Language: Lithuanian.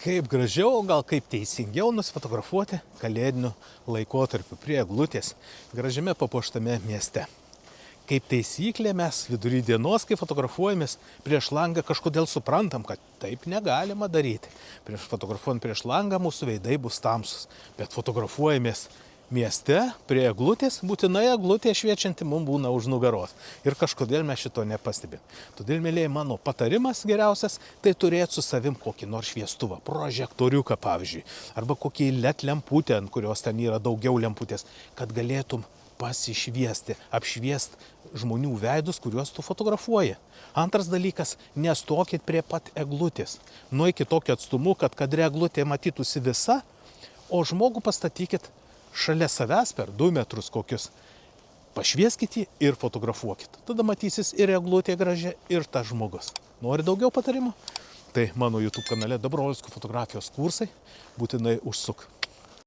Kaip gražiau, gal kaip teisingiau nusifotografuoti kalėdiniu laikotarpiu prie eglutės gražiame papuoštame mieste. Kaip taisyklė mes vidury dienos, kai fotografuojamės prieš langą, kažkodėl suprantam, kad taip negalima daryti. Fotografuojant prieš langą mūsų veidai bus tamsus, bet fotografuojamės mieste prie eglutės, būtinai eglutė šviečianti mums būna už nugaros. Ir kažkodėl mes šito nepastebim. Todėl, mėlyje, mano patarimas geriausias, tai turėti su savim kokį nors šviestuvą, prožektoriuką pavyzdžiui, arba kokį LED lemputę, ant kurios ten yra daugiau lemputės, kad galėtum pasišviesti, apšviest žmonių veidus, kuriuos tu fotografuoji. Antras dalykas, nestokit prie pat eglutės. Nueikit tokiu atstumu, kad eglutė matytųsi visa, o žmogų pastatykit šalia savęs per 2 metrus kokius. Pašvieskit jį ir fotografuokit. Tada matysis ir eglutė gražia, ir tas žmogus. Nori daugiau patarimų? Tai mano YouTube kanale Dobrovolskio fotografijos kursai. Būtinai užsuk.